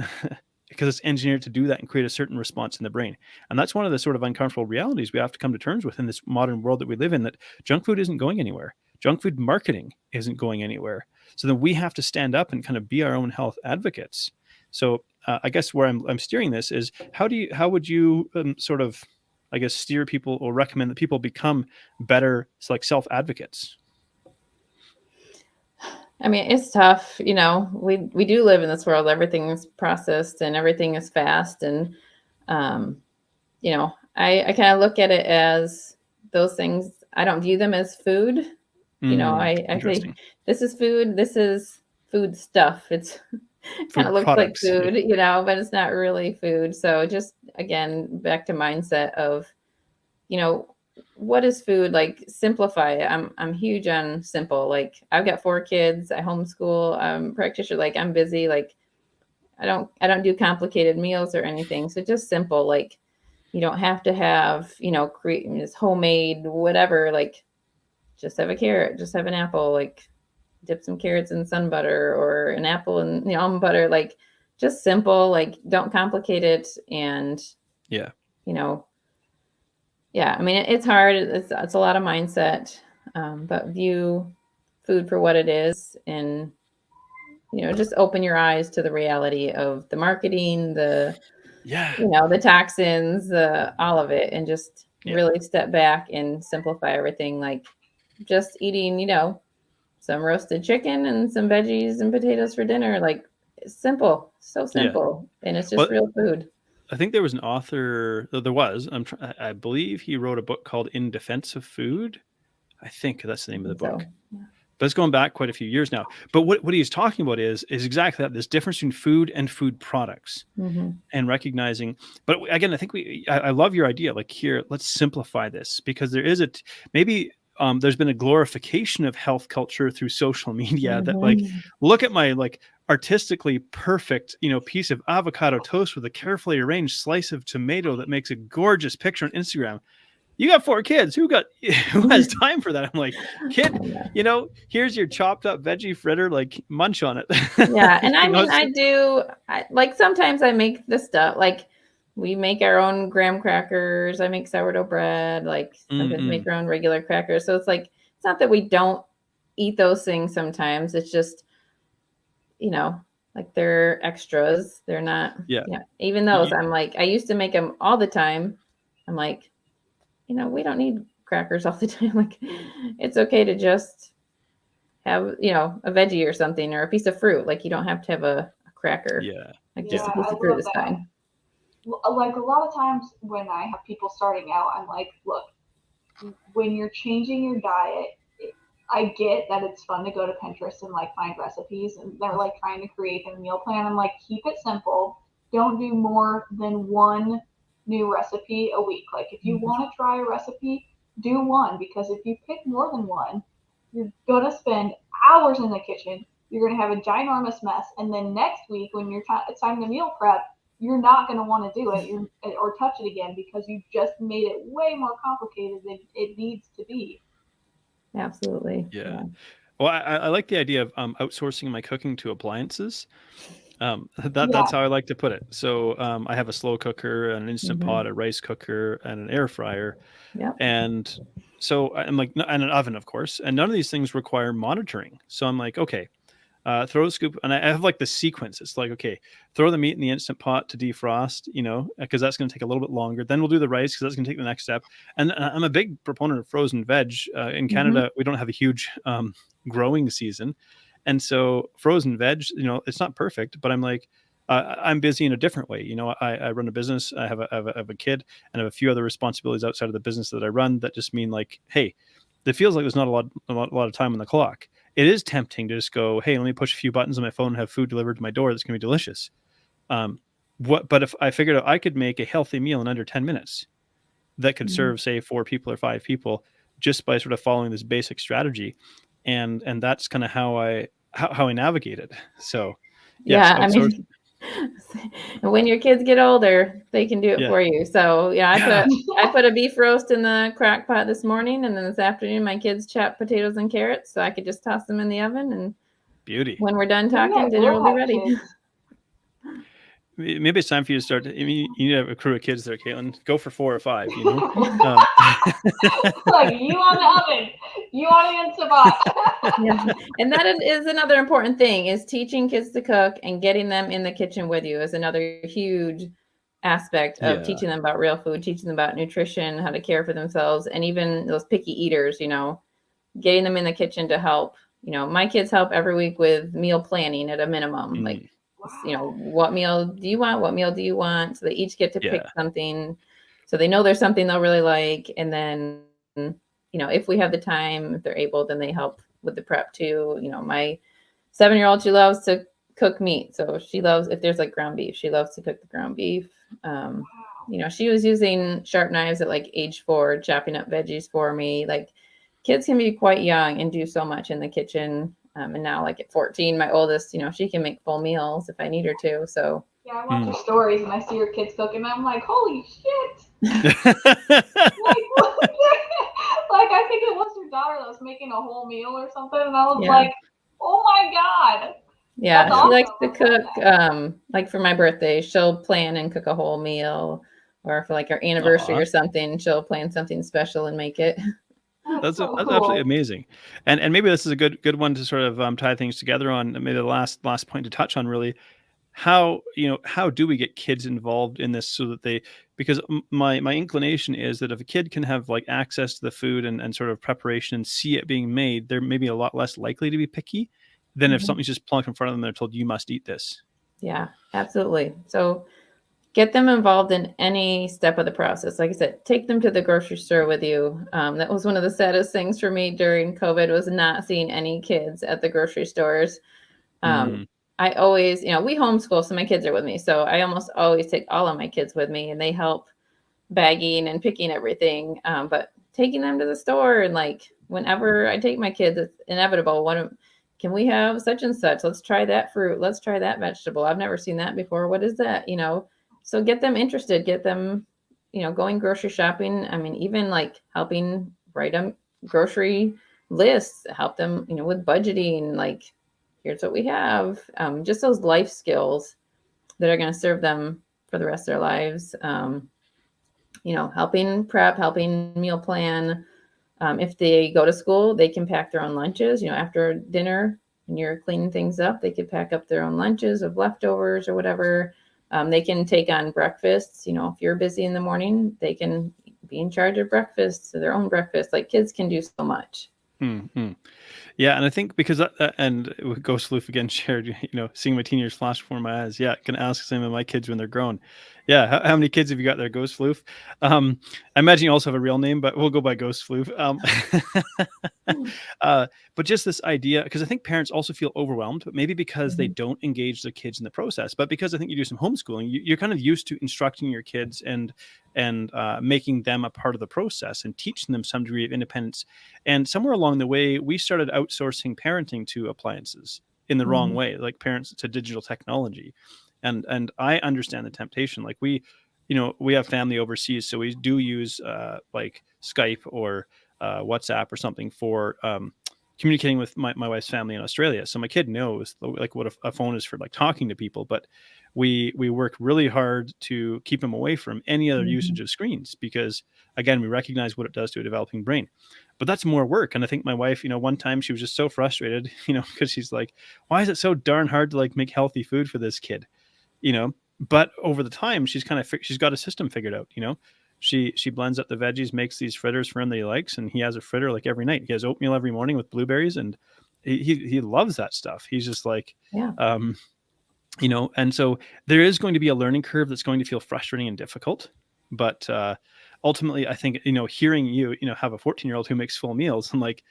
because it's engineered to do that and create a certain response in the brain. And that's one of the sort of uncomfortable realities we have to come to terms with in this modern world that we live in, that junk food isn't going anywhere. Junk food marketing isn't going anywhere. So then we have to stand up and kind of be our own health advocates. So I guess where I'm steering this is, how would you sort of, I guess, steer people or recommend that people become better, like, self-advocates? I mean, it's tough. We do live in this world. Everything is processed and everything is fast. And, I kind of look at it as those things. I don't view them as food. I say, this is food. This is food stuff. It kind of looks products, like food, but it's not really food. So just, again, back to mindset of, what is food? Like, simplify it. I'm huge on simple. Like, I've got 4 kids. I homeschool. I'm practitioner. Like, I'm busy. Like, I don't do complicated meals or anything. So just simple. Like, you don't have to have, create this homemade whatever. Like, just have a carrot. Just have an apple. Like, dip some carrots in sun butter, or an apple in almond butter. Like, just simple. Like, don't complicate it. And yeah, I mean, it's hard. It's a lot of mindset, but view food for what it is, and, just open your eyes to the reality of the marketing, the toxins, all of it, and just really step back and simplify everything. Like, just eating, some roasted chicken and some veggies and potatoes for dinner. Like, it's simple, so simple, and it's just real food. I think there was an author, I believe he wrote a book called In Defense of Food. I think that's the name of the book. Yeah. But it's going back quite a few years now. But what he's talking about is exactly that, this difference between food and food products, and recognizing. But again, I think I love your idea. Like, here, let's simplify this, because there is maybe there's been a glorification of health culture through social media that, like, look at my, like, artistically perfect, piece of avocado toast with a carefully arranged slice of tomato that makes a gorgeous picture on Instagram. You got 4 kids. Who has time for that? I'm like, kid, here's your chopped up veggie fritter, like, munch on it. Yeah. And I mean, sometimes I make the stuff, like, we make our own graham crackers. I make sourdough bread, like, sometimes make our own regular crackers. So it's like, it's not that we don't eat those things sometimes. It's just, like, they're extras. They're not, even those, I'm like, I used to make them all the time. I'm like, we don't need crackers all the time. Like, it's okay to just have, a veggie or something, or a piece of fruit. Like, you don't have to have a cracker. Yeah. Like, just a piece of fruit is fine. Like, a lot of times when I have people starting out, I'm like, look, when you're changing your diet, I get that it's fun to go to Pinterest and, like, find recipes, and they're, like, trying to create a meal plan. I'm like, keep it simple. Don't do more than one new recipe a week. Like, if you want to try a recipe, do one, because if you pick more than one, you're going to spend hours in the kitchen. You're going to have a ginormous mess. And then next week, when it's time to meal prep, you're not going to want to do it or touch it again, because you just made it way more complicated than it needs to be. Absolutely. Yeah. Well, I like the idea of outsourcing my cooking to appliances. That's how I like to put it. So I have a slow cooker, an Instant Pot, a rice cooker, and an air fryer. Yep. And so I'm like, and an oven, of course. And none of these things require monitoring. So I'm like, okay, throw a scoop. And I have, like, the sequence. It's like, okay, throw the meat in the Instant Pot to defrost, because that's going to take a little bit longer. Then we'll do the rice, because that's going to take the next step. And I'm a big proponent of frozen veg. In Canada, we don't have a huge growing season. And so frozen veg, it's not perfect, but I'm like, I'm busy in a different way. I run a business. I have a kid, and I have a few other responsibilities outside of the business that I run that just mean, like, hey, it feels like there's not a lot of time on the clock. It is tempting to just go, hey, let me push a few buttons on my phone and have food delivered to my door that's going to be delicious. But if I figured out I could make a healthy meal in under 10 minutes that could serve, say, 4 people or 5 people, just by sort of following this basic strategy, and that's kind of how I navigate it. So I mean, And when your kids get older, they can do it for you. So I put a beef roast in the crock pot this morning, and then this afternoon my kids chopped potatoes and carrots, so I could just toss them in the oven, and beauty. when we're done talking, dinner will be ready. Maybe it's time for you to start. You need to have a crew of kids there, Caitlin. Go for 4 or 5. You know, like you on the oven, you on the Instapot. Yeah. And that is another important thing, is teaching kids to cook and getting them in the kitchen with you is another huge aspect of teaching them about real food, teaching them about nutrition, how to care for themselves, and even those picky eaters. You know, getting them in the kitchen to help. You know, my kids help every week with meal planning at a minimum, like. You know, what meal do you want? What meal do you want? So they each get to pick something, so they know there's something they'll really like. And then, you know, if we have the time, if they're able, then they help with the prep too. You know, my 7-year-old, she loves to cook meat. So she loves, if there's like ground beef, she loves to cook the ground beef. You know, she was using sharp knives at like age 4, chopping up veggies for me. Like, kids can be quite young and do so much in the kitchen. And now, like at 14, my oldest, you know, she can make full meals if I need her to. So yeah, I watch her stories and I see her kids cooking, and I'm like, holy shit! like I think it was her daughter that was making a whole meal or something, and I was like, oh my god! Yeah, she likes to cook. Like for my birthday, she'll plan and cook a whole meal, or for like our anniversary or something, she'll plan something special and make it. That's absolutely amazing, and maybe this is a good one to sort of tie things together on. Maybe the last point to touch on, really, how do we get kids involved in this so that they, because my inclination is that if a kid can have like access to the food and sort of preparation and see it being made, they're maybe a lot less likely to be picky than if something's just plunked in front of them, they're told you must eat this. Yeah, absolutely. So get them involved in any step of the process. Like I said, take them to the grocery store with you. That was one of the saddest things for me during COVID, was not seeing any kids at the grocery stores. I always, you know, we homeschool, so my kids are with me. So I almost always take all of my kids with me, and they help bagging and picking everything. But taking them to the store, and like whenever I take my kids, it's inevitable. Can we have such and such? Let's try that fruit. Let's try that vegetable. I've never seen that before. What is that? You know, so get them interested, get them, you know, going grocery shopping. I mean, even like helping write them grocery lists, help them, you know, with budgeting, like, here's what we have. Just those life skills that are going to serve them for the rest of their lives. You know, helping prep, helping meal plan. If they go to school, they can pack their own lunches. You know, after dinner, when you're cleaning things up, they could pack up their own lunches of leftovers or whatever. They can take on breakfasts. You know, if you're busy in the morning, they can be in charge of breakfast, their own breakfast. Like, kids can do so much. Mm-hmm. Yeah, and I think because and Ghost Floof again shared, you know, seeing my teenagers flash before my eyes. Yeah, I can ask the same of my kids when they're grown. Yeah, how many kids have you got there, Ghost Floof? I imagine you also have a real name, but we'll go by Ghost Floof. But just this idea, because I think parents also feel overwhelmed, but maybe because they don't engage their kids in the process, but because I think you do some homeschooling, you're kind of used to instructing your kids and making them a part of the process and teaching them some degree of independence. And somewhere along the way, we started outsourcing parenting to appliances in the wrong way, like parents to digital technology. And I understand the temptation. Like we have family overseas, so we do use like Skype or WhatsApp or something for communicating with my wife's family in Australia. So my kid knows like what a phone is for, like talking to people, but we work really hard to keep him away from any other usage of screens, because again, we recognize what it does to a developing brain. But that's more work. And I think my wife, you know, one time she was just so frustrated, you know, because she's like, why is it so darn hard to like make healthy food for this kid? You know, but over the time, she's got a system figured out. You know, she blends up the veggies, makes these fritters for him that he likes, and he has a fritter like every night. He has oatmeal every morning with blueberries, and he loves that stuff. He's just like, you know, and so there is going to be a learning curve that's going to feel frustrating and difficult. But ultimately, I think, you know, hearing you know, have a 14-year-old who makes full meals, I'm like,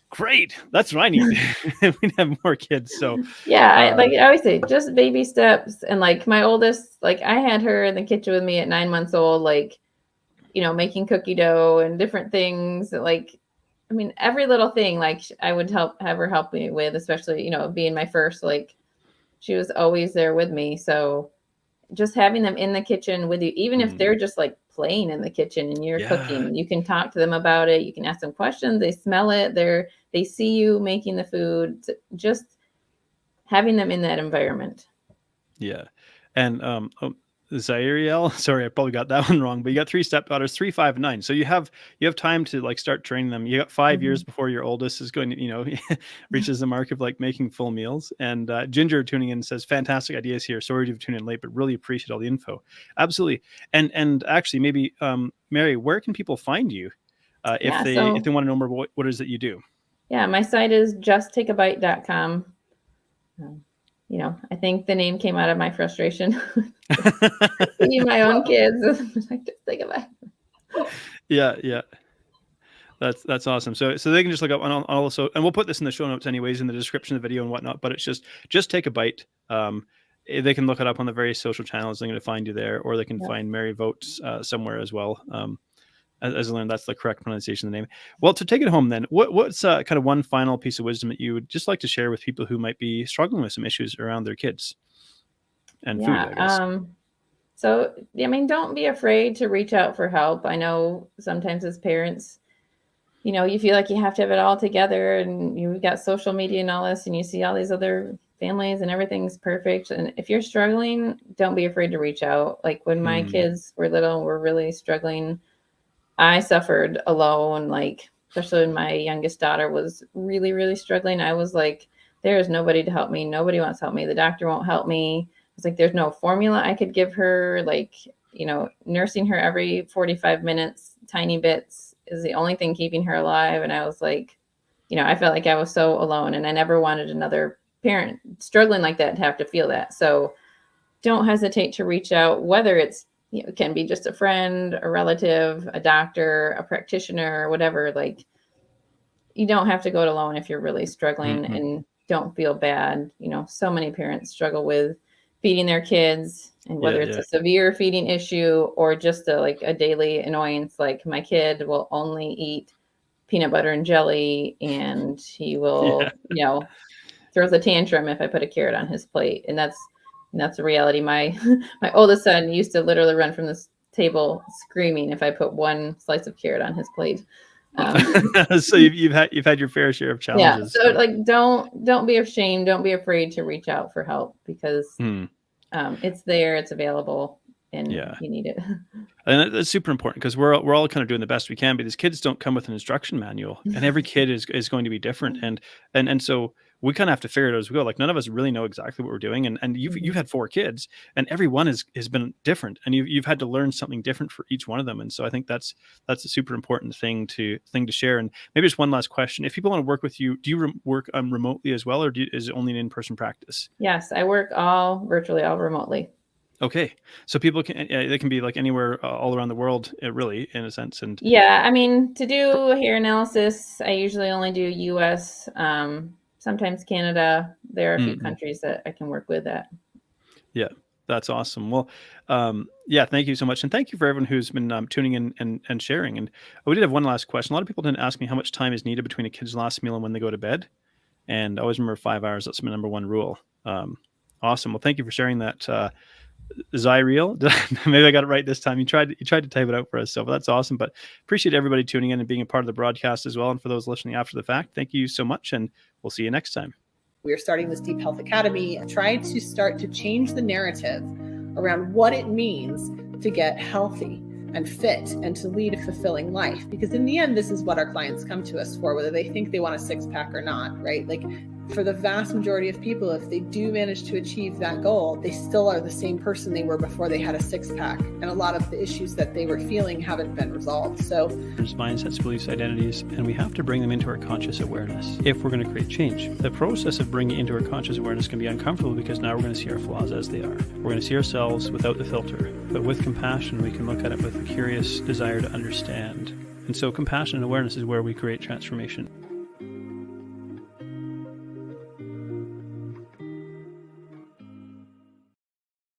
great, that's what I need. We have more kids. So yeah, I always say, just baby steps. And like my oldest, like I had her in the kitchen with me at 9 months old, like, you know, making cookie dough and different things. Like, I mean, every little thing, like I would have her help me with, especially, you know, being my first, like she was always there with me. So just having them in the kitchen with you, even if they're just like playing in the kitchen and you're cooking, you can talk to them about it. You can ask them questions. They smell it. They see you making the food. Just having them in that environment. Yeah. And Zairiel, sorry, I probably got that one wrong, but you got 3 stepdaughters, 3, 5, and 9. So you have time to like start training them. You got 5 years before your oldest is going to, reaches the mark of like making full meals. And Ginger tuning in says, fantastic ideas here. Sorry to tune in late, but really appreciate all the info. Absolutely. And actually maybe, Mary, where can people find you if they want to know more about what it is that you do? Yeah, my site is justtakeabite.com. I think the name came out of my frustration. Feeding my own kids. Like, just take a bite. Yeah. That's awesome. So they can just look up on also, and we'll put this in the show notes anyways, in the description of the video and whatnot, but it's just take a bite. They can look it up on the various social channels. They're going to find you there, or they can find Mary Voogt somewhere as well. As I learned, that's the correct pronunciation of the name. Well, to take it home then, what's kind of one final piece of wisdom that you would just like to share with people who might be struggling with some issues around their kids and food, I guess? So, don't be afraid to reach out for help. I know sometimes as parents, you feel like you have to have it all together, and you've got social media and all this, and you see all these other families and everything's perfect. And if you're struggling, don't be afraid to reach out. Like when my kids were little, were really struggling, I suffered alone, like, especially when my youngest daughter was really, really struggling. I was like, there is nobody to help me. Nobody wants to help me. The doctor won't help me. It's like, there's no formula I could give her. Like, nursing her every 45 minutes, tiny bits, is the only thing keeping her alive. And I was like, I felt like I was so alone, and I never wanted another parent struggling like that to have to feel that. So don't hesitate to reach out, whether it's, it can be just a friend, a relative, a doctor, a practitioner, whatever. Like, you don't have to go it alone if you're really struggling, and don't feel bad. So many parents struggle with feeding their kids, and whether it's a severe feeding issue or just a daily annoyance, like my kid will only eat peanut butter and jelly, and he will, throws a tantrum if I put a carrot on his plate. And that's the reality. My oldest son used to literally run from this table screaming if I put one slice of carrot on his plate. So you've had your fair share of challenges. Yeah. So don't be ashamed. Don't be afraid to reach out for help, because it's there, it's available, and you need it. And that's super important, because we're all kind of doing the best we can, but these kids don't come with an instruction manual, and every kid is going to be different. And so we kind of have to figure it out as we go. Like, none of us really know exactly what we're doing. And you've had 4 kids, and every one has been different, and you've had to learn something different for each one of them. And so I think that's a super important thing to share. And maybe just one last question: if people want to work with you, do you work remotely as well, or is it only an in-person practice? Yes, I work all virtually, all remotely. Okay, so people they can be like anywhere all around the world, really, in a sense. And to do hair analysis, I usually only do U.S. Sometimes Canada. There are a few countries that I can work with that. Yeah, that's awesome. Well, thank you so much, and thank you for everyone who's been tuning in and sharing. And we did have one last question. A lot of people didn't ask me how much time is needed between a kid's last meal and when they go to bed, and I always remember 5 hours. That's my number one rule. Awesome. Well, thank you for sharing that. Zyriel, maybe I got it right this time. You tried to type it out for us, so that's awesome. But appreciate everybody tuning in and being a part of the broadcast as well. And for those listening after the fact, thank you so much, and we'll see you next time. We're starting this Deep Health Academy, trying to start to change the narrative around what it means to get healthy and fit and to lead a fulfilling life. Because in the end, this is what our clients come to us for, whether they think they want a 6-pack or not, right? Like, for the vast majority of people, if they do manage to achieve that goal, they still are the same person they were before they had a 6-pack. And a lot of the issues that they were feeling haven't been resolved. So there's mindsets, beliefs, identities, and we have to bring them into our conscious awareness if we're going to create change. The process of bringing it into our conscious awareness can be uncomfortable, because now we're going to see our flaws as they are. We're going to see ourselves without the filter. But with compassion, we can look at it with a curious desire to understand. And so compassion and awareness is where we create transformation.